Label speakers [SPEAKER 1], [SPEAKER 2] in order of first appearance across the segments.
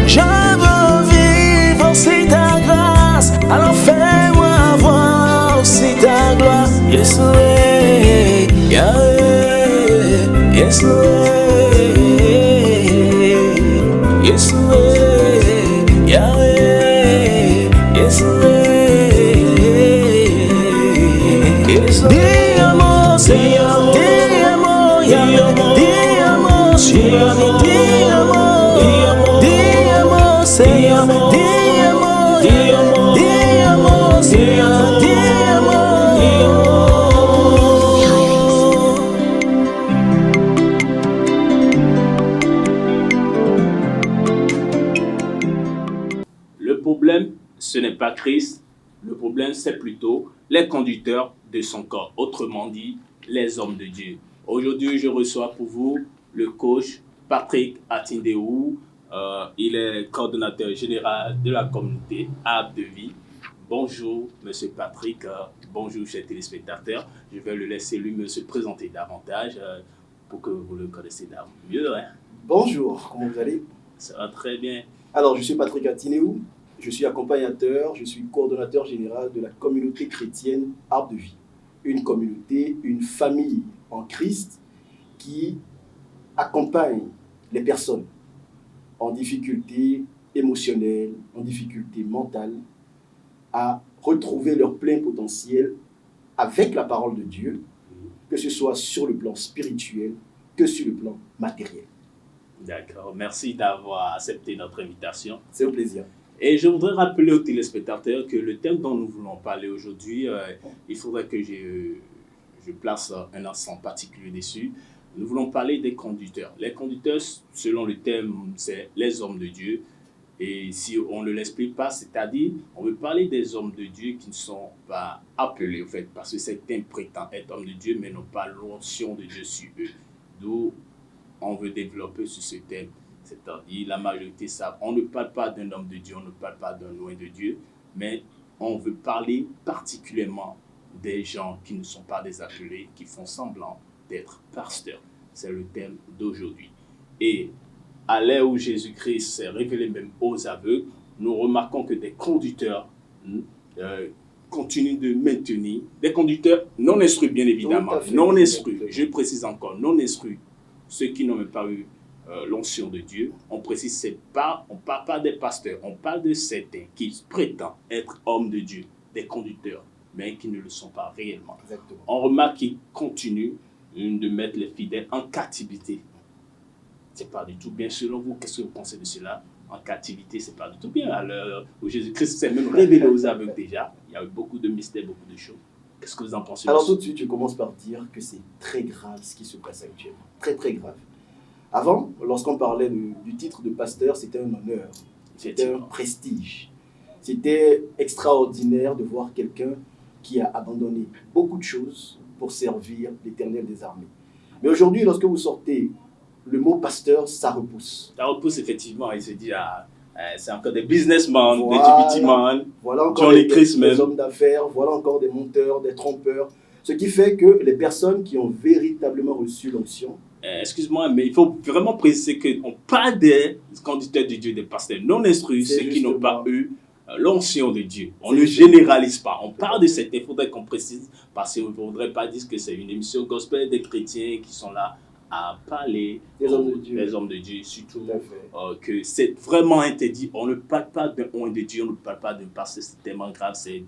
[SPEAKER 1] Je veux vivre aussi ta grâce. Alors fais-moi voir aussi ta gloire. Yes, Lord. Yahweh. Yes, Lord. Yes, Lord. Yahweh. Yes, Lord. Yes, Lord. Diamo, Señor. Diamo, Yahweh. Diamo, Señor. Diamo, Diamo, Señor. Diamo, Diamo, Señor. Diamo.
[SPEAKER 2] Le problème, ce n'est pas Christ. Le problème, c'est plutôt les conducteurs de son corps. Autrement dit, les hommes de Dieu. Aujourd'hui, je reçois pour vous le coach Patrick Atindeou. Il est coordonnateur général de la communauté Arbre de Vie. Bonjour, monsieur Patrick. Bonjour, chers téléspectateurs. Je vais le laisser lui se présenter davantage pour que vous le connaissiez mieux. Hein.
[SPEAKER 3] Bonjour, comment vous allez?
[SPEAKER 2] Ça va très bien.
[SPEAKER 3] Alors, je suis Patrick Atindeou, je suis accompagnateur, je suis coordonnateur général de la communauté chrétienne Arbre de Vie. Une communauté, une famille en Christ qui accompagne les personnes en difficulté émotionnelle, en difficulté mentale, à retrouver leur plein potentiel avec la parole de Dieu, que ce soit sur le plan spirituel que sur le plan matériel.
[SPEAKER 2] D'accord, merci d'avoir accepté notre invitation.
[SPEAKER 3] C'est un plaisir.
[SPEAKER 2] Et je voudrais rappeler aux téléspectateurs que le thème dont nous voulons parler aujourd'hui, il faudrait que je place un accent particulier dessus. Nous voulons parler des conducteurs. Les conducteurs, selon le thème, c'est les hommes de Dieu. Et si on ne l'explique pas, c'est-à-dire, on veut parler des hommes de Dieu qui ne sont pas appelés, en fait, parce que certains prétendent être hommes de Dieu, mais n'ont pas l'onction de Dieu sur eux. D'où on veut développer sur ce thème. C'est-à-dire, la majorité savent, on ne parle pas d'un homme de Dieu, on ne parle pas d'un loin de Dieu, mais on veut parler particulièrement des gens qui ne sont pas des appelés, qui font semblant d'être pasteurs. C'est le thème d'aujourd'hui. Et à l'ère où Jésus-Christ s'est révélé même aux aveugles, nous remarquons que des conducteurs continuent de maintenir, des conducteurs non instruits bien évidemment, non instruits, je précise encore, non instruits, ceux qui n'ont même pas eu l'onction de Dieu. On précise, c'est pas, on ne parle pas des pasteurs, on parle de certains qui prétendent être hommes de Dieu, des conducteurs, mais qui ne le sont pas réellement.
[SPEAKER 3] Exactement.
[SPEAKER 2] On remarque qu'ils continuent de mettre les fidèles en captivité. C'est pas du tout bien. Selon vous, qu'est-ce que vous pensez de cela? En captivité, c'est pas du tout bien. À l'heure où Jésus-Christ s'est même révélé aux aveugles déjà, il y a eu beaucoup de mystères, beaucoup de choses. Qu'est-ce que vous en pensez?
[SPEAKER 3] Alors tout de suite, je commence par dire que c'est très grave ce qui se passe actuellement. Très, très grave. Avant, lorsqu'on parlait du titre de pasteur, c'était un honneur, c'était un prestige. C'était extraordinaire de voir quelqu'un qui a abandonné beaucoup de choses pour servir l'Éternel des armées. Mais aujourd'hui, lorsque vous sortez le mot pasteur, ça repousse.
[SPEAKER 2] Ça repousse effectivement. Il se dit, c'est encore des businessmen, des divitimans,
[SPEAKER 3] voilà encore des hommes d'affaires, voilà encore des monteurs, des trompeurs. Ce qui fait que les personnes qui ont véritablement reçu l'onction.
[SPEAKER 2] Excuse-moi, mais il faut vraiment préciser qu'on parle des conducteurs de Dieu, des pasteurs non instruits, ceux qui n'ont pas eu l'onction de Dieu. On ne généralise pas. On parle de cette, il faudrait qu'on précise, parce qu'on ne voudrait pas dire que c'est une émission gospel des chrétiens qui sont là à parler
[SPEAKER 3] des hommes de Dieu.
[SPEAKER 2] Les hommes de Dieu, surtout que c'est vraiment interdit. On ne parle pas d'un homme de Dieu, on ne parle pas d'un pasteur, c'est tellement grave, c'est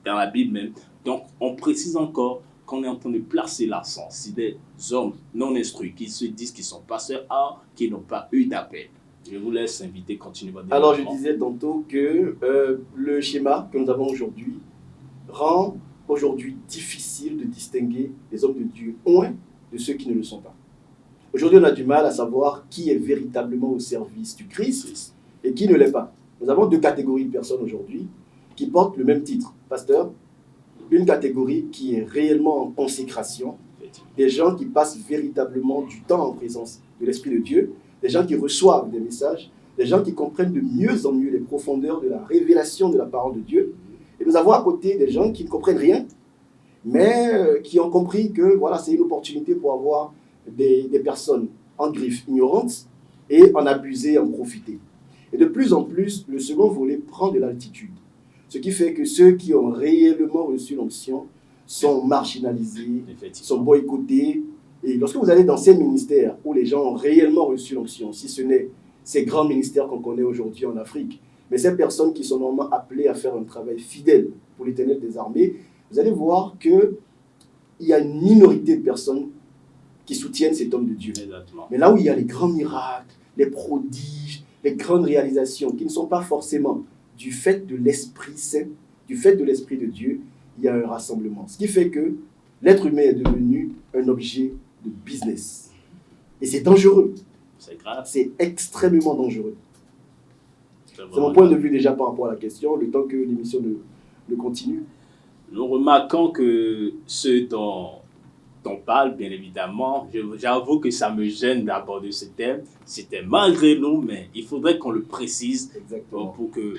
[SPEAKER 2] dans la Bible même. Donc, on précise encore qu'on est en train de placer l'accent sur des hommes non instruits qui se disent qu'ils sont pasteurs, qui n'ont pas eu d'appel. Je vous laisse inviter, continuer votre développement.
[SPEAKER 3] Alors, je disais tantôt que le schéma que nous avons aujourd'hui rend aujourd'hui difficile de distinguer les hommes de Dieu loin de ceux qui ne le sont pas. Aujourd'hui, on a du mal à savoir qui est véritablement au service du Christ et qui ne l'est pas. Nous avons deux catégories de personnes aujourd'hui qui portent le même titre, pasteur. Une catégorie qui est réellement en consécration, des gens qui passent véritablement du temps en présence de l'Esprit de Dieu, des gens qui reçoivent des messages, des gens qui comprennent de mieux en mieux les profondeurs de la révélation de la parole de Dieu. Et nous avons à côté des gens qui ne comprennent rien, mais qui ont compris que voilà, c'est une opportunité pour avoir des personnes en griffe ignorantes et en abuser, en profiter. Et de plus en plus, le second volet prend de l'altitude. Ce qui fait que ceux qui ont réellement reçu l'onction sont marginalisés, sont boycottés. Et lorsque vous allez dans ces ministères où les gens ont réellement reçu l'onction, si ce n'est ces grands ministères qu'on connaît aujourd'hui en Afrique, mais ces personnes qui sont normalement appelées à faire un travail fidèle pour l'Éternel des armées, vous allez voir qu'il y a une minorité de personnes qui soutiennent cet homme de Dieu.
[SPEAKER 2] Exactement.
[SPEAKER 3] Mais là où il y a les grands miracles, les prodiges, les grandes réalisations, qui ne sont pas forcément du fait de l'Esprit Saint, du fait de l'Esprit de Dieu, il y a un rassemblement. Ce qui fait que l'être humain est devenu un objet de business. Et c'est dangereux.
[SPEAKER 2] C'est grave.
[SPEAKER 3] C'est extrêmement dangereux. C'est mon point de vue déjà par rapport à la question, le temps que l'émission ne continue.
[SPEAKER 2] Nous remarquons que ceux dont on parle, bien évidemment, j'avoue que ça me gêne d'aborder ce thème. C'était malgré nous, mais il faudrait qu'on le précise pour que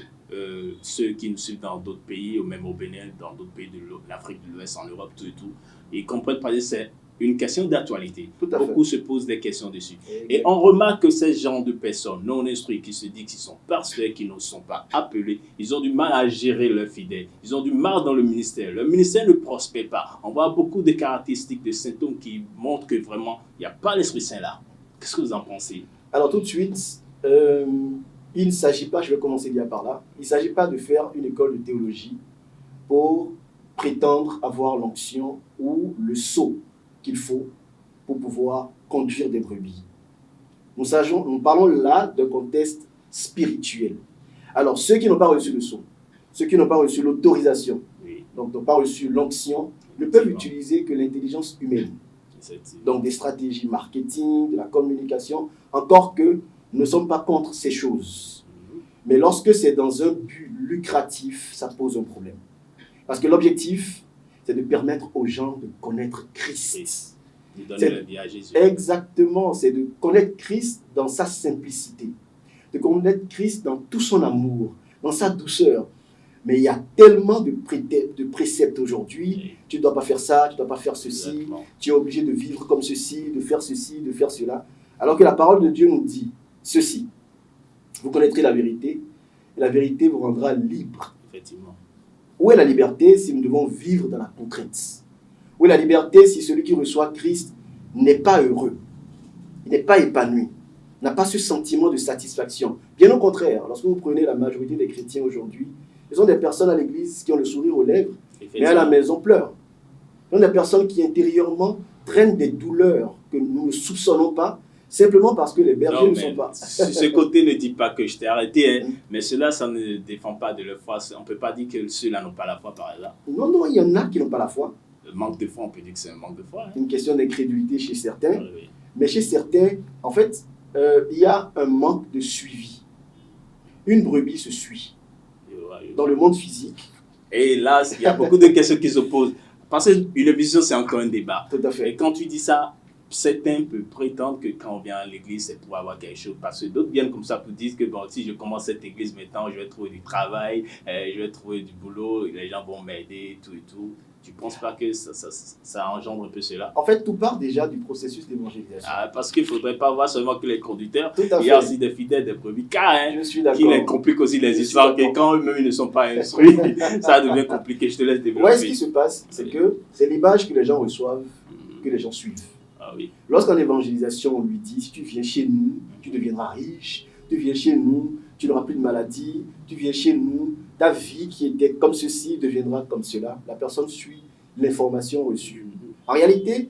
[SPEAKER 2] ceux qui nous suivent dans d'autres pays, ou même au Bénin, dans d'autres pays de l'Afrique de l'Ouest, en Europe, tout et tout, ils comprennent pas que c'est une question d'actualité. Beaucoup se posent des questions dessus. Et on remarque que ces gens de personnes non instruites qui se disent qu'ils sont pasteurs, qui ne sont pas appelés, ils ont du mal à gérer leurs fidèles. Ils ont du mal dans le ministère. Le ministère ne prospère pas. On voit beaucoup de caractéristiques, de symptômes qui montrent que vraiment, il n'y a pas l'Esprit Saint là. Qu'est-ce que vous en pensez?
[SPEAKER 3] Alors tout de suite, il ne s'agit pas, je vais commencer bien par là, il ne s'agit pas de faire une école de théologie pour prétendre avoir l'onction ou le sceau qu'il faut pour pouvoir conduire des brebis. Nous parlons là d'un contexte spirituel. Alors, ceux qui n'ont pas reçu le sceau, ceux qui n'ont pas reçu l'autorisation, donc n'ont pas reçu l'onction, ne peuvent utiliser que l'intelligence humaine. Donc, des stratégies marketing, de la communication, encore que nous ne sommes pas contre ces choses. Mais lorsque c'est dans un but lucratif, ça pose un problème. Parce que l'objectif, c'est de permettre aux gens de connaître Christ.
[SPEAKER 2] De donner la vie à Jésus.
[SPEAKER 3] Exactement, c'est de connaître Christ dans sa simplicité, de connaître Christ dans tout son amour, dans sa douceur. Mais il y a tellement de préceptes aujourd'hui, tu ne dois pas faire ça, tu ne dois pas faire ceci, tu es obligé de vivre comme ceci, de faire cela. Alors que la parole de Dieu nous dit ceci, vous connaîtrez la vérité, et la vérité vous rendra libre.
[SPEAKER 2] Effectivement.
[SPEAKER 3] Où est la liberté si nous devons vivre dans la contrainte? Où est la liberté si celui qui reçoit Christ n'est pas heureux, il n'est pas épanoui, n'a pas ce sentiment de satisfaction? Bien au contraire, lorsque vous prenez la majorité des chrétiens aujourd'hui, ce sont des personnes à l'église qui ont le sourire aux lèvres, mais à la maison pleurent. Ce sont des personnes qui intérieurement traînent des douleurs que nous ne soupçonnons pas, simplement parce que les bergers ne sont pas.
[SPEAKER 2] Ce côté ne dit pas que je t'ai arrêté, mais cela, ça ne défend pas de leur foi. On ne peut pas dire que ceux-là n'ont pas la foi par exemple.
[SPEAKER 3] Non, il y en a qui n'ont pas la foi.
[SPEAKER 2] Le manque de foi, on peut dire que c'est un manque de foi.
[SPEAKER 3] Une question d'incrédulité chez certains. Oui. Mais chez certains, en fait, il y a un manque de suivi. Une brebis se suit. Dans le monde physique.
[SPEAKER 2] Et là, il y a beaucoup de questions qui se posent. Parce qu'une vision, c'est encore un débat.
[SPEAKER 3] Tout à fait.
[SPEAKER 2] Et quand tu dis ça, certains peuvent prétendre que quand on vient à l'église, c'est pour avoir quelque chose. Parce que d'autres viennent comme ça pour dire que bon, si je commence cette église maintenant, je vais trouver du travail, je vais trouver du boulot, les gens vont m'aider, tout et tout. Tu ne penses pas que ça engendre un peu cela?
[SPEAKER 3] En fait, tout part déjà du processus d'évangélisation.
[SPEAKER 2] Parce qu'il ne faudrait pas voir seulement que les conducteurs.
[SPEAKER 3] Il
[SPEAKER 2] y a aussi des fidèles, des brebis car
[SPEAKER 3] je suis d'accord.
[SPEAKER 2] Qui les compliquent aussi les histoires. Et quand eux-mêmes ils ne sont pas instruits, ça devient compliqué. Je te laisse développer.
[SPEAKER 3] Ouais, ce qui se passe, c'est que c'est l'image que les gens reçoivent, que les gens suivent.
[SPEAKER 2] Ah, oui.
[SPEAKER 3] Lorsqu'en évangélisation, on lui dit, si tu viens chez nous, tu deviendras riche, tu viens chez nous, tu n'auras plus de maladie, tu viens chez nous, ta vie qui était comme ceci deviendra comme cela. La personne suit l'information reçue. En réalité,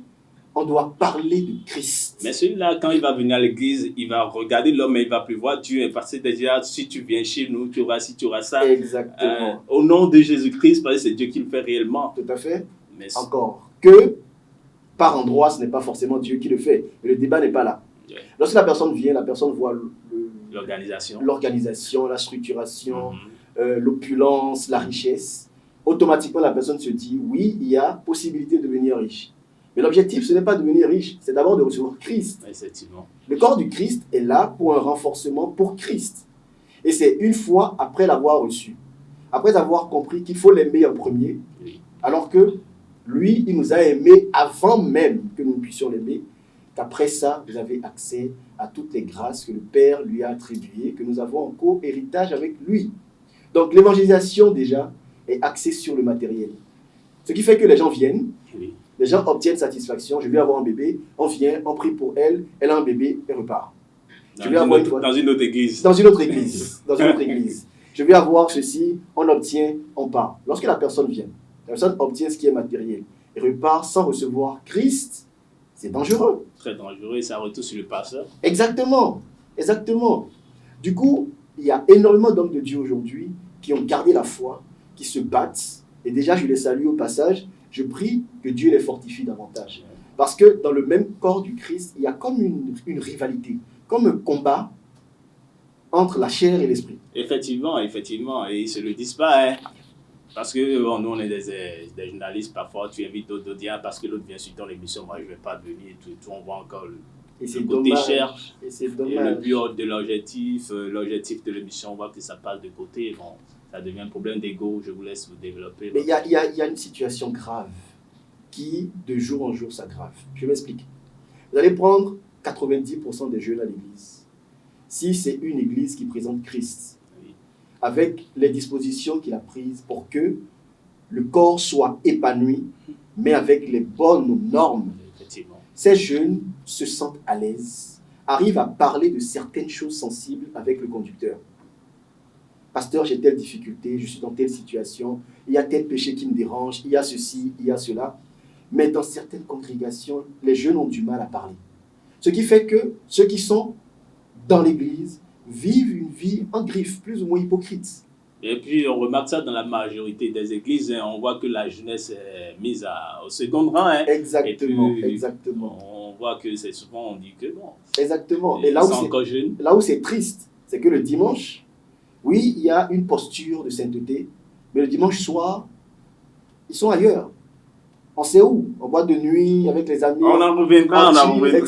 [SPEAKER 3] on doit parler de Christ.
[SPEAKER 2] Mais celui-là, quand il va venir à l'église, il va regarder l'homme et il va plus voir Dieu. Parce que déjà, si tu viens chez nous, tu auras ci, tu auras ça.
[SPEAKER 3] Exactement.
[SPEAKER 2] Au nom de Jésus-Christ, parce que c'est Dieu qui le fait réellement.
[SPEAKER 3] Tout à fait. Mais encore que, par endroit, ce n'est pas forcément Dieu qui le fait. Mais le débat n'est pas là. Yeah. Lorsque la personne vient, la personne voit l'organisation, la structuration, l'opulence, la richesse. Automatiquement, la personne se dit, oui, il y a possibilité de devenir riche. Mais l'objectif, ce n'est pas de devenir riche, c'est d'abord de recevoir Christ.
[SPEAKER 2] Effectivement.
[SPEAKER 3] Le corps du Christ est là pour un renforcement pour Christ. Et c'est une fois après l'avoir reçu, après avoir compris qu'il faut l'aimer en premier, alors que lui, il nous a aimés avant même que nous puissions l'aimer, qu'après ça, vous avez accès à toutes les grâces que le Père lui a attribuées, que nous avons en co-héritage avec lui. Donc l'évangélisation déjà est axée sur le matériel. Ce qui fait que les gens viennent,
[SPEAKER 2] Oui.
[SPEAKER 3] les gens obtiennent satisfaction. Je vais avoir un bébé, on vient, on prie pour elle, elle a un bébé, elle repart.
[SPEAKER 2] Dans une autre église.
[SPEAKER 3] Dans une autre église. Dans une autre église. Je vais avoir ceci, on obtient, on part. Lorsque la personne vient, la personne obtient ce qui est matériel et repart sans recevoir Christ, c'est dangereux.
[SPEAKER 2] Très dangereux et ça retourne sur le pasteur.
[SPEAKER 3] Exactement. Exactement. Du coup, il y a énormément d'hommes de Dieu aujourd'hui qui ont gardé la foi, qui se battent. Et déjà, je les salue au passage. Je prie que Dieu les fortifie davantage. Parce que dans le même corps du Christ, il y a comme une rivalité, comme un combat entre la chair et l'esprit.
[SPEAKER 2] Effectivement, et ils ne se le disent pas. Hein. Parce que bon, nous, on est des journalistes, parfois tu invites d'autres audiences parce que l'autre vient sur ton émission, moi je ne vais pas venir, et tout, on voit encore le côté cher.
[SPEAKER 3] Et c'est
[SPEAKER 2] Et
[SPEAKER 3] dommage.
[SPEAKER 2] le but de l'objectif de l'émission, on voit que ça passe de côté. Bon, ça devient un problème d'ego, je vous laisse vous développer.
[SPEAKER 3] Mais il y a une situation grave qui, de jour en jour, s'aggrave. Je m'explique. Vous allez prendre 90% des jeunes à l'église. Si c'est une église qui présente Christ,
[SPEAKER 2] Oui.
[SPEAKER 3] avec les dispositions qu'il a prises pour que le corps soit épanoui, mais avec les bonnes normes,
[SPEAKER 2] Effectivement.
[SPEAKER 3] ces jeunes se sentent à l'aise, arrivent à parler de certaines choses sensibles avec le conducteur. Pasteur, j'ai telle difficulté, je suis dans telle situation, il y a tel péché qui me dérange, il y a ceci, il y a cela. Mais dans certaines congrégations, les jeunes ont du mal à parler. Ce qui fait que ceux qui sont dans l'église vivent une vie en griffe, plus ou moins hypocrite.
[SPEAKER 2] Et puis on remarque ça dans la majorité des églises, hein, on voit que la jeunesse est mise au second rang. Hein.
[SPEAKER 3] Exactement,
[SPEAKER 2] Et puis,
[SPEAKER 3] exactement.
[SPEAKER 2] On voit que c'est souvent, on dit que bon,
[SPEAKER 3] Exactement.
[SPEAKER 2] ils
[SPEAKER 3] Et
[SPEAKER 2] sont encore jeunes.
[SPEAKER 3] là où c'est triste, c'est que le dimanche, oui, il y a une posture de sainteté, mais le dimanche soir, ils sont ailleurs. On sait où? En boîte de nuit, avec les amis.
[SPEAKER 2] On en reviendra.
[SPEAKER 3] etc.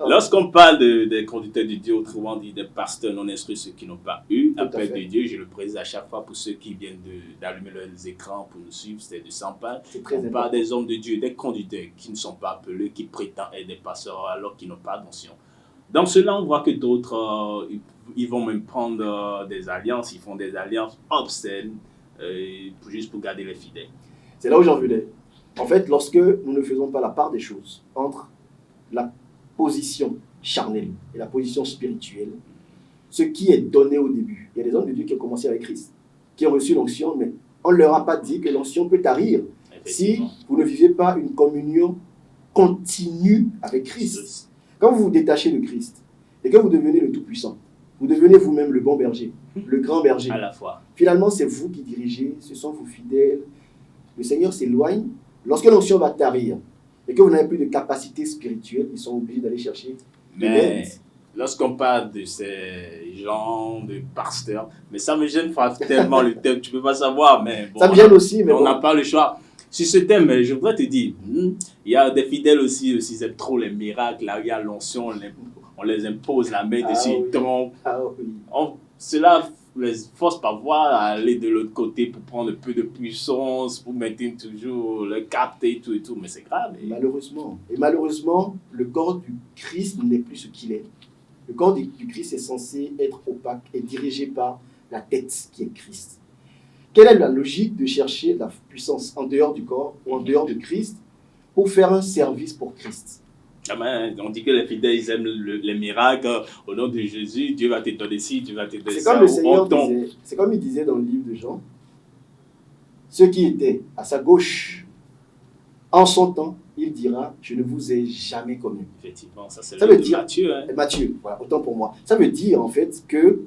[SPEAKER 2] Lorsqu'on parle des conducteurs de Dieu, autrement dit des pasteurs non instruits, ceux qui n'ont pas eu
[SPEAKER 3] à
[SPEAKER 2] l'appel
[SPEAKER 3] fait.
[SPEAKER 2] de Dieu, je le précise à chaque fois pour ceux qui viennent d'allumer leurs écrans pour nous suivre, c'est de s'en parler.
[SPEAKER 3] C'est très
[SPEAKER 2] On
[SPEAKER 3] important.
[SPEAKER 2] parle des hommes de Dieu, des conducteurs qui ne sont pas appelés, qui prétendent être des pasteurs alors qu'ils n'ont pas d'onction. Dans cela, on voit que d'autres, ils vont même prendre des alliances, ils font des alliances obscènes, juste pour garder les fidèles.
[SPEAKER 3] C'est là où j'en venais. En fait, lorsque nous ne faisons pas la part des choses entre la position charnelle et la position spirituelle, ce qui est donné au début, il y a des hommes de Dieu qui ont commencé avec Christ, qui ont reçu l'onction, mais on ne leur a pas dit que l'onction peut tarir si vous ne vivez pas une communion continue avec Christ. Quand vous vous détachez de Christ et que vous devenez le Tout-Puissant, vous devenez vous-même le bon berger, le grand berger.
[SPEAKER 2] À la fois.
[SPEAKER 3] Finalement, c'est vous qui dirigez, ce sont vos fidèles. Le Seigneur s'éloigne. Lorsque l'onction va tarir et que vous n'avez plus de capacité spirituelle, ils sont obligés d'aller chercher de
[SPEAKER 2] Mais
[SPEAKER 3] l'aide.
[SPEAKER 2] lorsqu'on parle de ces gens, de pasteurs, mais ça me gêne tellement le thème, tu ne peux pas savoir, mais bon,
[SPEAKER 3] Ça me gêne aussi, mais
[SPEAKER 2] on
[SPEAKER 3] bon.
[SPEAKER 2] n'a pas le choix. Sur ce thème, je voudrais te dire, il y a des fidèles aussi, ils aiment trop les miracles, là, il y a l'onction, on les impose la main dessus,
[SPEAKER 3] oui.
[SPEAKER 2] ils tombent.
[SPEAKER 3] Ah oui.
[SPEAKER 2] Cela les force parfois à aller de l'autre côté pour prendre un peu de puissance, pour maintenir toujours le cap et tout, mais c'est grave.
[SPEAKER 3] Malheureusement. Et malheureusement, le corps du Christ n'est plus ce qu'il est. Le corps du Christ est censé être opaque et dirigé par la tête qui est Christ. Quelle est la logique de chercher la puissance en dehors du corps ou en dehors de Christ pour faire un service pour Christ?
[SPEAKER 2] On dit que les fidèles ils aiment les miracles. Au nom de Jésus, Dieu va te donner ci, Dieu va te donner
[SPEAKER 3] C'est
[SPEAKER 2] ça.
[SPEAKER 3] comme le Seigneur disait, c'est comme il disait dans le livre de Jean, ceux qui étaient à sa gauche, en son temps, il dira, je ne vous ai jamais connu.
[SPEAKER 2] Effectivement, ça c'est
[SPEAKER 3] Ça
[SPEAKER 2] le
[SPEAKER 3] veut
[SPEAKER 2] livre de
[SPEAKER 3] dire-
[SPEAKER 2] Matthieu. Hein.
[SPEAKER 3] Matthieu, voilà, autant pour moi. Ça veut dire en fait que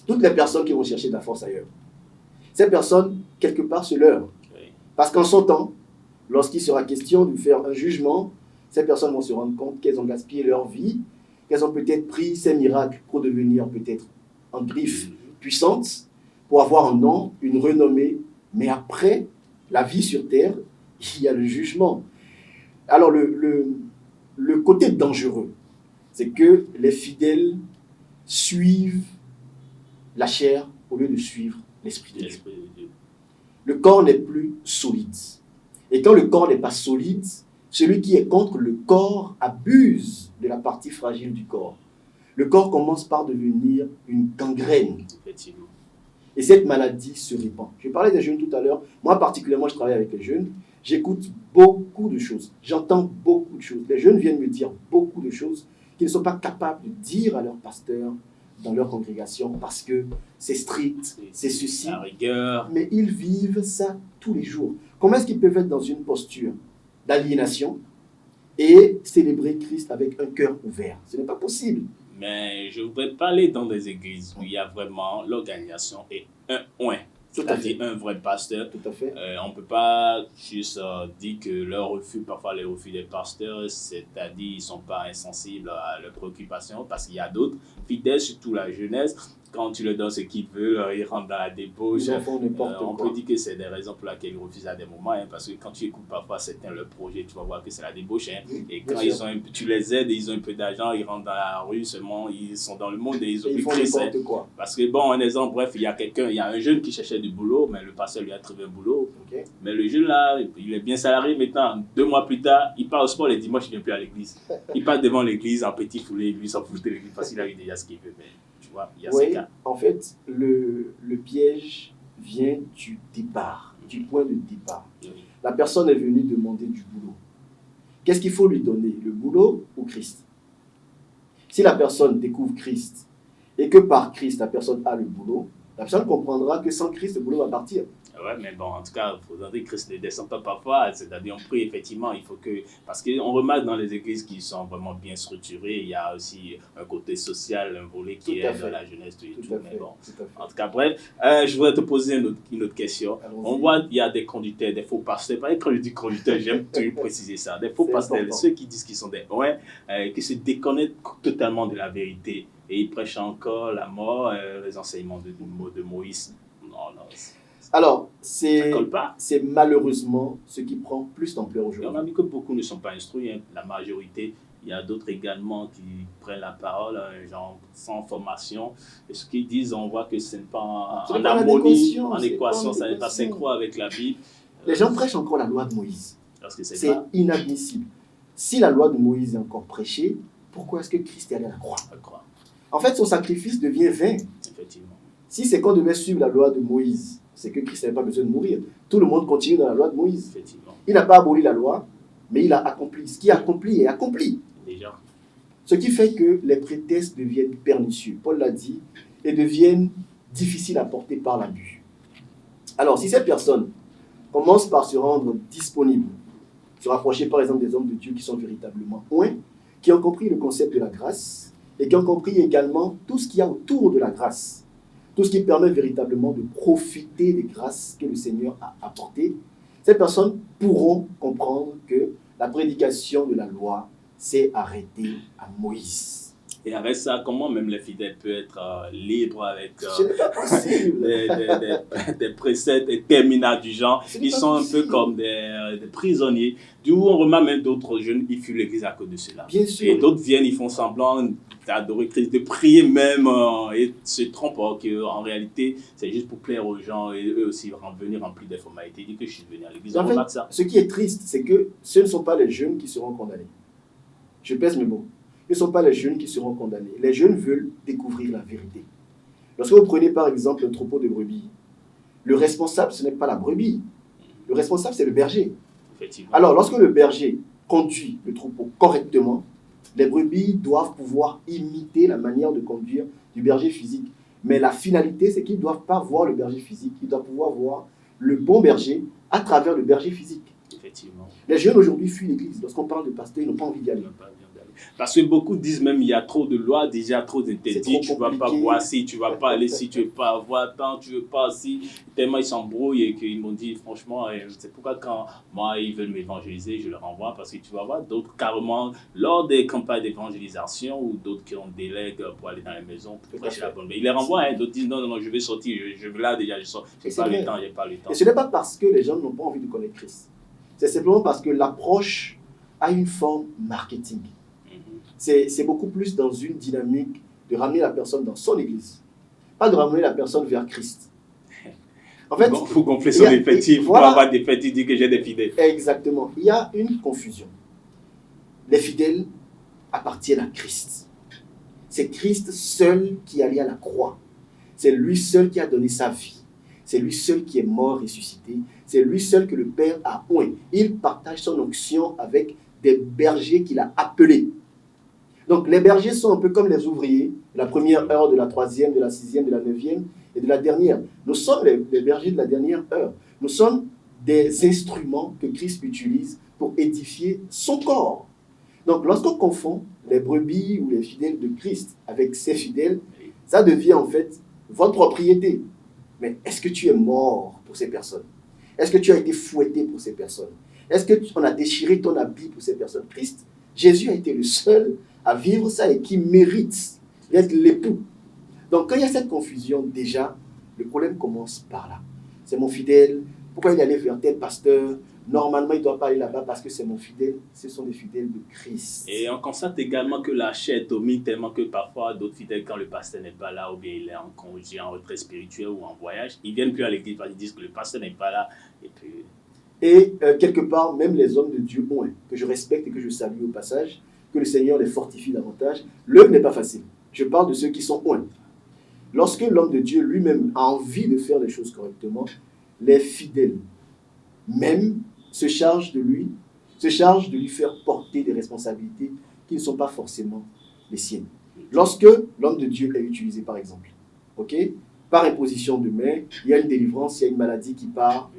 [SPEAKER 3] toutes les personnes qui vont chercher de la force ailleurs, ces personnes, quelque part, se leurrent.
[SPEAKER 2] Oui.
[SPEAKER 3] Parce qu'en son temps, lorsqu'il sera question de faire un jugement, ces personnes vont se rendre compte qu'elles ont gaspillé leur vie, qu'elles ont peut-être pris ces miracles pour devenir peut-être en griffe puissante, pour avoir un nom, une renommée. Mais après la vie sur terre, il y a le jugement. Alors le côté dangereux, c'est que les fidèles suivent la chair au lieu de suivre l'Esprit de Dieu.
[SPEAKER 2] L'Esprit de Dieu.
[SPEAKER 3] Le corps n'est plus solide. Et quand le corps n'est pas solide, Celui qui est contre le corps abuse de la partie fragile du corps. Le corps commence par devenir une gangrène.
[SPEAKER 2] Effectivement.
[SPEAKER 3] Et cette maladie se répand. Je parlais des jeunes tout à l'heure. Moi, particulièrement, je travaille avec les jeunes. J'écoute beaucoup de choses. J'entends beaucoup de choses. Les jeunes viennent me dire beaucoup de choses qu'ils ne sont pas capables de dire à leur pasteur dans leur congrégation parce que c'est strict, c'est ceci.
[SPEAKER 2] La rigueur.
[SPEAKER 3] Mais ils vivent ça tous les jours. Comment est-ce qu'ils peuvent être dans une posture d'aliénation et célébrer Christ avec un cœur ouvert? Ce n'est pas possible.
[SPEAKER 2] Mais je voudrais parler dans des églises où il y a vraiment l'organisation et un oint.
[SPEAKER 3] Tout à fait.
[SPEAKER 2] C'est-à-dire un vrai pasteur.
[SPEAKER 3] Tout à fait.
[SPEAKER 2] On ne peut pas juste dire que leur refus, parfois les refus des pasteurs, c'est-à-dire ils ne sont pas insensibles à leurs préoccupations, parce qu'il y a d'autres fidèles, surtout la jeunesse, quand tu leur donnes ce qu'ils veulent, ils rentrent dans la débauche.
[SPEAKER 3] Ils en font n'importe
[SPEAKER 2] On
[SPEAKER 3] quoi.
[SPEAKER 2] peut dire que c'est des raisons pour lesquelles ils refusent à des moments, hein, parce que quand tu écoutes parfois certains leur projet, tu vas voir que c'est la débauche. Hein,
[SPEAKER 3] Oui,
[SPEAKER 2] et
[SPEAKER 3] bien
[SPEAKER 2] quand
[SPEAKER 3] sûr.
[SPEAKER 2] tu les aides, ils ont un peu d'argent, ils rentrent dans la rue seulement, ils sont dans le monde et ils
[SPEAKER 3] Et
[SPEAKER 2] oublient
[SPEAKER 3] ils font
[SPEAKER 2] Christ. Hein.
[SPEAKER 3] n'importe quoi.
[SPEAKER 2] Parce que, bon, un exemple, bref, il y a un jeune qui cherchait du boulot, mais le pasteur lui a trouvé un boulot.
[SPEAKER 3] Ok.
[SPEAKER 2] Mais le jeune là, il est bien salarié maintenant. 2 mois plus tard, il part au sport les dimanches, il ne vient plus à l'église. Il part devant l'église en petit foulé, lui, il s'en fout de l'église parce qu'il a eu déjà ce qu'il veut. Mais tu vois, il y a ces
[SPEAKER 3] Oui,
[SPEAKER 2] cas.
[SPEAKER 3] en fait, le piège vient du départ, du point de départ.
[SPEAKER 2] Oui.
[SPEAKER 3] La personne est venue demander du boulot. Qu'est-ce qu'il faut lui donner, le boulot ou Christ? Si la personne découvre Christ et que par Christ, la personne a le boulot, la personne comprendra que sans Christ, le boulot va partir.
[SPEAKER 2] Ouais, mais bon, en tout cas, il faut dire que Christ ne descend pas parfois. C'est-à-dire, on prie effectivement, il faut que. Parce qu'on remarque dans les églises qui sont vraiment bien structurées, il y a aussi un côté social, un volet qui
[SPEAKER 3] Tout à
[SPEAKER 2] est
[SPEAKER 3] fait.
[SPEAKER 2] dans la jeunesse, tout et tout.
[SPEAKER 3] Tout à
[SPEAKER 2] Mais
[SPEAKER 3] fait.
[SPEAKER 2] bon.
[SPEAKER 3] Tout à fait.
[SPEAKER 2] En tout cas, bref, je voudrais te poser une autre question.
[SPEAKER 3] Allons-y.
[SPEAKER 2] On voit qu'il y a des conducteurs, des faux pasteurs. Quand je dis conducteurs, j'aime toujours préciser ça. Des faux
[SPEAKER 3] C'est
[SPEAKER 2] pasteurs,
[SPEAKER 3] important.
[SPEAKER 2] ceux qui disent qu'ils sont des qui se déconnectent totalement de la vérité. Et ils prêchent encore la mort, les enseignements de Moïse. Non, non,
[SPEAKER 3] Alors,
[SPEAKER 2] ça
[SPEAKER 3] c'est
[SPEAKER 2] colle pas.
[SPEAKER 3] malheureusement ce qui prend plus d'ampleur
[SPEAKER 2] Et on
[SPEAKER 3] aujourd'hui.
[SPEAKER 2] a vu que beaucoup ne sont pas instruits, hein. La majorité. Il y a d'autres également qui prennent la parole, genre sans formation. Et ce qu'ils disent, on voit que ce n'est pas
[SPEAKER 3] Ce n'est
[SPEAKER 2] en
[SPEAKER 3] pas en
[SPEAKER 2] harmonie,
[SPEAKER 3] adéquation,
[SPEAKER 2] en
[SPEAKER 3] c'est pas en
[SPEAKER 2] équation, ça n'est pas
[SPEAKER 3] adéquation.
[SPEAKER 2] synchro avec la Bible.
[SPEAKER 3] Les gens prêchent encore la loi de Moïse.
[SPEAKER 2] Parce que c'est
[SPEAKER 3] C'est
[SPEAKER 2] pas
[SPEAKER 3] inadmissible. Si la loi de Moïse est encore prêchée, pourquoi est-ce que Christ est allé à la croix?
[SPEAKER 2] à croire,
[SPEAKER 3] En fait, son sacrifice devient vain.
[SPEAKER 2] effectivement.
[SPEAKER 3] Si c'est qu'on devait suivre la loi de Moïse, c'est que Christ n'avait pas besoin de mourir. Tout le monde continue dans la loi de Moïse.
[SPEAKER 2] Effectivement.
[SPEAKER 3] Il n'a pas aboli la loi, mais il a accompli. Ce qui est accompli est accompli.
[SPEAKER 2] Déjà.
[SPEAKER 3] Ce qui fait que les prétextes deviennent pernicieux, Paul l'a dit, et deviennent difficiles à porter par l'abus. Alors, si cette personne commence par se rendre disponible, se rapprocher par exemple des hommes de Dieu qui sont véritablement oints, qui ont compris le concept de la grâce, et qui ont compris également tout ce qu'il y a autour de la grâce, tout ce qui permet véritablement de profiter des grâces que le Seigneur a apportées, ces personnes pourront comprendre que la prédication de la loi s'est arrêtée à Moïse.
[SPEAKER 2] Et avec ça, comment même les fidèles peuvent être libres avec
[SPEAKER 3] Ce n'est pas possible.
[SPEAKER 2] des préceptes et terminats du genre?
[SPEAKER 3] Ce n'est
[SPEAKER 2] Ils
[SPEAKER 3] pas
[SPEAKER 2] sont un
[SPEAKER 3] possible.
[SPEAKER 2] peu comme des prisonniers. Du coup, on remarque même d'autres jeunes, ils fuient l'église à cause de cela.
[SPEAKER 3] Bien
[SPEAKER 2] Et
[SPEAKER 3] sûr.
[SPEAKER 2] d'autres viennent, ils font semblant d'adorer Christ, de prier même, et se trompent qu'en réalité, c'est juste pour plaire aux gens et eux aussi venir remplir des formalités. Ils disent que je suis venu à l'église.
[SPEAKER 3] En
[SPEAKER 2] On
[SPEAKER 3] fait,
[SPEAKER 2] remarque ça.
[SPEAKER 3] ce qui est triste, c'est que ce ne sont pas les jeunes qui seront condamnés. Je pèse mes mots. Ce ne sont pas les jeunes qui seront condamnés. Les jeunes veulent découvrir la vérité. Lorsque vous prenez par exemple un troupeau de brebis, le responsable, ce n'est pas la brebis. Le responsable, c'est le berger.
[SPEAKER 2] Effectivement.
[SPEAKER 3] Alors, lorsque le berger conduit le troupeau correctement, les brebis doivent pouvoir imiter la manière de conduire du berger physique. Mais la finalité, c'est qu'ils ne doivent pas voir le berger physique, ils doivent pouvoir voir le bon berger à travers le berger physique.
[SPEAKER 2] Effectivement.
[SPEAKER 3] Les jeunes aujourd'hui fuient l'église. Lorsqu'on parle de pasteur, ils n'ont pas envie d'y aller.
[SPEAKER 2] Parce que beaucoup disent même il y a trop de lois, déjà trop
[SPEAKER 3] C'est
[SPEAKER 2] d'interdits,
[SPEAKER 3] trop
[SPEAKER 2] tu ne vas pas
[SPEAKER 3] compliqué.
[SPEAKER 2] voir ci, tu ne vas pas aller ci, tu ne veux pas avoir tant, tu ne veux pas ci. Tellement ils s'embrouillent et qu'ils m'ont dit franchement, c'est pourquoi quand moi ils veulent m'évangéliser, je leur envoie parce que tu vas voir d'autres carrément lors des campagnes d'évangélisation ou d'autres qui ont délèguent pour aller dans les maisons pour prêcher la bonne nouvelle. Ils les renvoient, hein, d'autres disent non, non, non, je vais sortir, je veux là déjà, je sors, j'ai
[SPEAKER 3] C'est
[SPEAKER 2] pas
[SPEAKER 3] vrai.
[SPEAKER 2] le temps, j'ai pas le temps.
[SPEAKER 3] Et ce n'est pas parce que les gens n'ont pas envie de connaître Christ. C'est simplement parce que l'approche a une forme marketing.
[SPEAKER 2] Mhm.
[SPEAKER 3] C'est beaucoup plus dans une dynamique de ramener la personne dans son église, pas de ramener la personne vers Christ. En fait,
[SPEAKER 2] Il faut gonfler
[SPEAKER 3] il
[SPEAKER 2] son
[SPEAKER 3] y a-
[SPEAKER 2] effectif,
[SPEAKER 3] voilà.
[SPEAKER 2] pour avoir des effectifs, dire que j'ai des fidèles.
[SPEAKER 3] exactement, il y a une confusion. les fidèles appartiennent à Christ. C'est Christ seul qui est allé à la croix. C'est lui seul qui a donné sa vie. C'est lui seul qui est mort, ressuscité. C'est lui seul que le Père a oint. Il partage son onction avec des bergers qu'il a appelés. Donc les bergers sont un peu comme les ouvriers, de la première heure, de la troisième, de la sixième, de la neuvième et de la dernière. Nous sommes les bergers de la dernière heure. Nous sommes des instruments que Christ utilise pour édifier son corps. Donc lorsqu'on confond les brebis ou les fidèles de Christ avec ses fidèles, ça devient en fait votre propriété. Mais est-ce que tu es mort pour ces personnes? Est-ce que tu as été fouetté pour ces personnes? Est-ce qu'on a déchiré ton habit pour ces personnes? Christ, Jésus a été le seul à vivre ça et qui mérite d'être l'époux. Donc quand il y a cette confusion, déjà, le problème commence par là. C'est mon fidèle, pourquoi il est allé vers tel pasteur? Normalement, il ne doit pas aller là-bas parce que c'est mon fidèle. Ce sont des fidèles de Christ.
[SPEAKER 2] Et on constate également que la chair domine tellement que parfois d'autres fidèles, quand le pasteur n'est pas là ou bien il est en congé, en retrait spirituel ou en voyage, ils ne viennent plus à l'église parce qu'ils disent que le pasteur n'est pas là.
[SPEAKER 3] Et quelque part, même les hommes de Dieu ont, que je respecte et que je salue au passage, que le Seigneur les fortifie davantage. L'œuvre n'est pas facile. Je parle de ceux qui sont oints. Lorsque l'homme de Dieu lui-même a envie de faire les choses correctement, les fidèles même se chargent de lui faire porter des responsabilités qui ne sont pas forcément les siennes. Lorsque l'homme de Dieu est utilisé, par exemple, par imposition de main, il y a une délivrance, il y a une maladie qui part.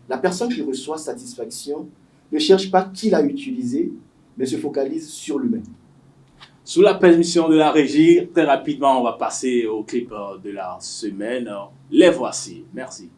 [SPEAKER 3] La personne qui reçoit satisfaction ne cherche pas qui l'a utilisé, mais se focalise sur lui-même.
[SPEAKER 2] Sous la permission de la régie, très rapidement, on va passer au clip de la semaine. Les voici. Merci.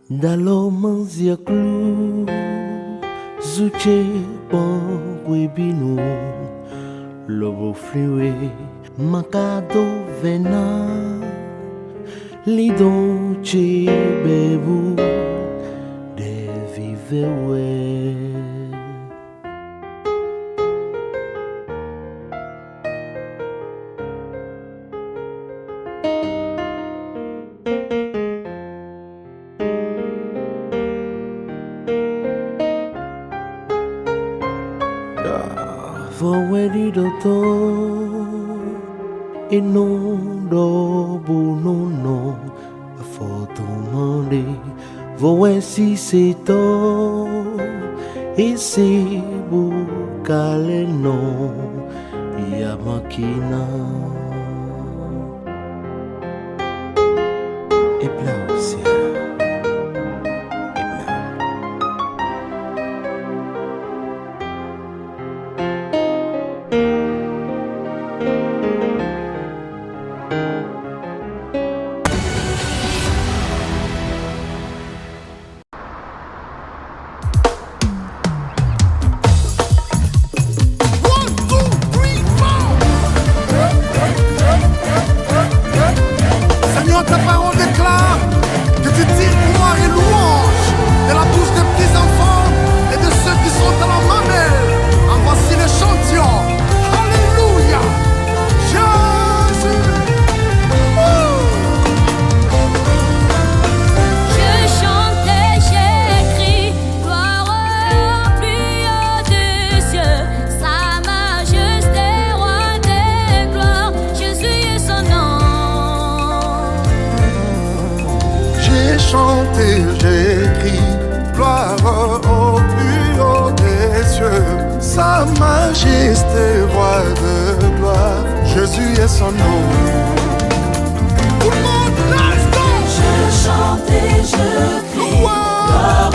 [SPEAKER 1] Dalo manzia clu Zuche bon webinu Lobo fliwe Makado vena Lidon che bebu De vivewe For when you don't et non d'obunono afotomande voe si seto et si bukale no ya makina et blausia.
[SPEAKER 4] Ta parole déclare que tu tires gloire et louange de la bouche des petits enfants et de ceux qui sont dans la mamelle. En voici l'échantillon. Alléluia. Jésus.
[SPEAKER 5] Je chante et j'écris, gloire au plus haut des cieux, sa majesté, roi des gloires, Jésus est son nom.
[SPEAKER 4] J'ai chanté, j'écris, gloire au plus haut des cieux, sa majesté, roi de gloire, Jésus est son nom. Tout le monde, let's go!
[SPEAKER 5] Je chante et je crie, gloire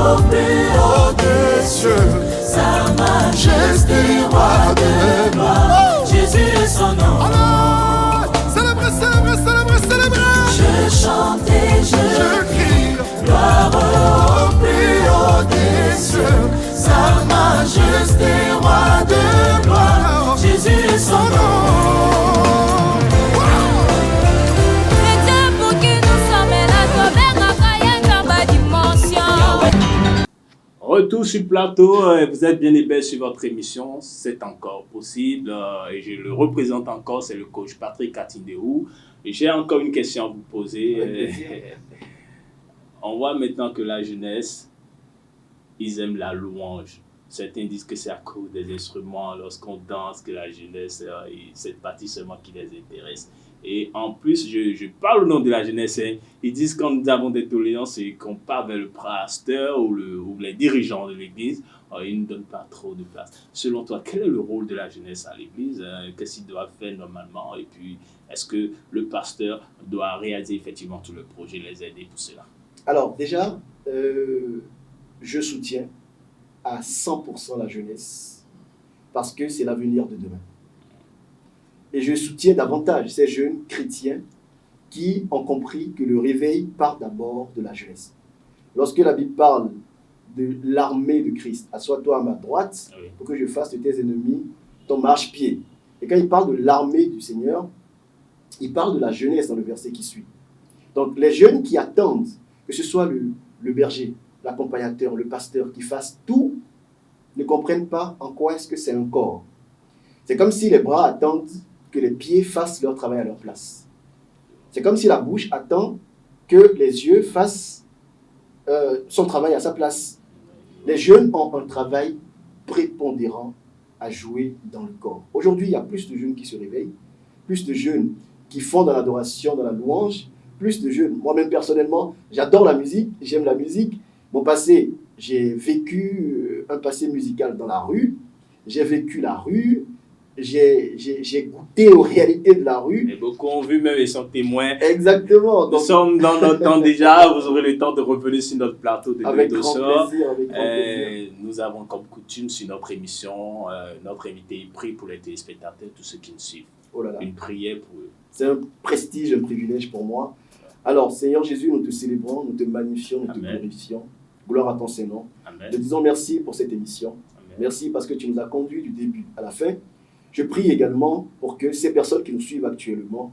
[SPEAKER 5] au plus haut des cieux, sa majesté, roi de gloire, Jésus est son nom.
[SPEAKER 4] Alors, célébrez, célébrez, célébrez, célébrez!
[SPEAKER 5] Je chante et je
[SPEAKER 4] crie,
[SPEAKER 5] gloire au plus haut des cieux, sa majesté, roi de gloire, Jésus est son nom. Les temps pour qui nous sommes là,
[SPEAKER 2] Retour sur le plateau, vous êtes bien et belle sur votre émission, c'est encore possible et je le représente encore, c'est le coach Patrick Atindéou. J'ai encore une question à vous poser. On voit maintenant que la jeunesse, ils aiment la louange. Certains disent que c'est à cause des instruments, lorsqu'on danse, que la jeunesse, cette partie seulement qui les intéresse. Et en plus, je parle au nom de la jeunesse, hein. Ils disent quand nous avons des doléances et qu'on part vers le pasteur ou les dirigeants de l'église, ils ne donnent pas trop de place. Selon toi, quel est le rôle de la jeunesse à l'église? Qu'est-ce qu'ils doivent faire normalement? Et puis, est-ce que le pasteur doit réaliser effectivement tout le projet, les aider pour cela?
[SPEAKER 3] Alors déjà, je soutiens à 100% la jeunesse parce que c'est l'avenir de demain. Et je soutiens davantage ces jeunes chrétiens qui ont compris que le réveil part d'abord de la jeunesse. Lorsque la Bible parle de l'armée de Christ, assois-toi à ma droite pour que je fasse de tes ennemis ton marchepied. Et quand il parle de l'armée du Seigneur, il parle de la jeunesse dans le verset qui suit. Donc les jeunes qui attendent que ce soit le berger, l'accompagnateur, le pasteur qui fasse tout, ne comprennent pas en quoi est-ce que c'est un corps. C'est comme si les bras attendent que les pieds fassent leur travail à leur place. C'est comme si la bouche attend que les yeux fassent son travail à sa place. Les jeunes ont un travail prépondérant à jouer dans le corps. Aujourd'hui, il y a plus de jeunes qui se réveillent, plus de jeunes qui font dans l'adoration, dans la louange, plus de jeunes. Moi-même, personnellement, j'adore la musique, j'aime la musique. Mon passé, j'ai vécu un passé musical dans la rue, j'ai vécu la rue, j'ai goûté aux réalités de la rue.
[SPEAKER 2] Et beaucoup ont vu même et sont témoins.
[SPEAKER 3] Exactement.
[SPEAKER 2] Nous sommes dans notre temps déjà, vous aurez le temps de revenir sur notre plateau de
[SPEAKER 3] avec
[SPEAKER 2] Dosso.
[SPEAKER 3] grand plaisir, avec grand plaisir.
[SPEAKER 2] Nous avons comme coutume sur notre émission, notre invité prie pour les téléspectateurs, tous ceux qui nous suivent.
[SPEAKER 3] Oh là là.
[SPEAKER 2] Une prière pour eux.
[SPEAKER 3] C'est un prestige, un privilège pour moi. Alors, Seigneur Jésus, nous te célébrons, nous te magnifions, nous te glorifions. Gloire à ton Saint-Nom. Te disons merci pour cette émission. Amen. Merci parce que tu nous as conduits du début à la fin. Je prie également pour que ces personnes qui nous suivent actuellement,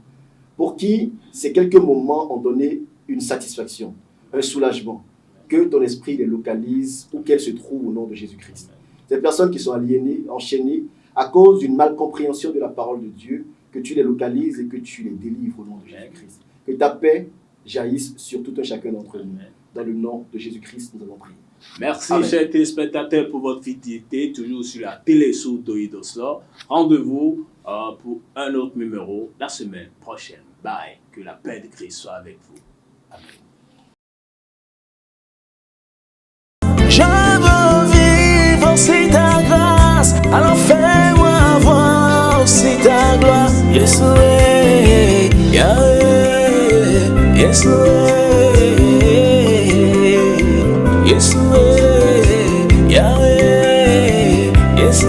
[SPEAKER 3] pour qui ces quelques moments ont donné une satisfaction, un soulagement, que ton esprit les localise où qu'elles se trouvent au nom de Jésus-Christ. Ces personnes qui sont aliénées, enchaînées, à cause d'une malcompréhension de la parole de Dieu, que tu les localises et que tu les délivres au nom de Jésus-Christ. Que ta paix jaillisse sur tout un chacun d'entre nous. Dans le nom de Jésus-Christ, nous avons prié.
[SPEAKER 2] Merci,
[SPEAKER 3] Amen.
[SPEAKER 2] chers téléspectateurs, pour votre fidélité, toujours sur la télé sous Doidoso. Rendez-vous pour un autre numéro la semaine prochaine. Bye. Que la paix de Christ soit avec vous. Amen.
[SPEAKER 1] Je veux vivre aussi ta grâce, alors fais-moi voir aussi ta gloire. Yes, Yahweh, yes, yes, Yahweh, yes,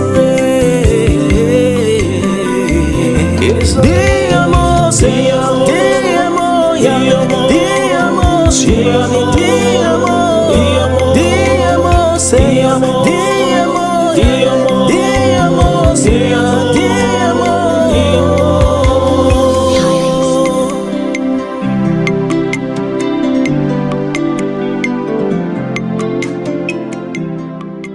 [SPEAKER 1] yes. Diamo, Señor, diamo, Yahweh, diamo, Señor.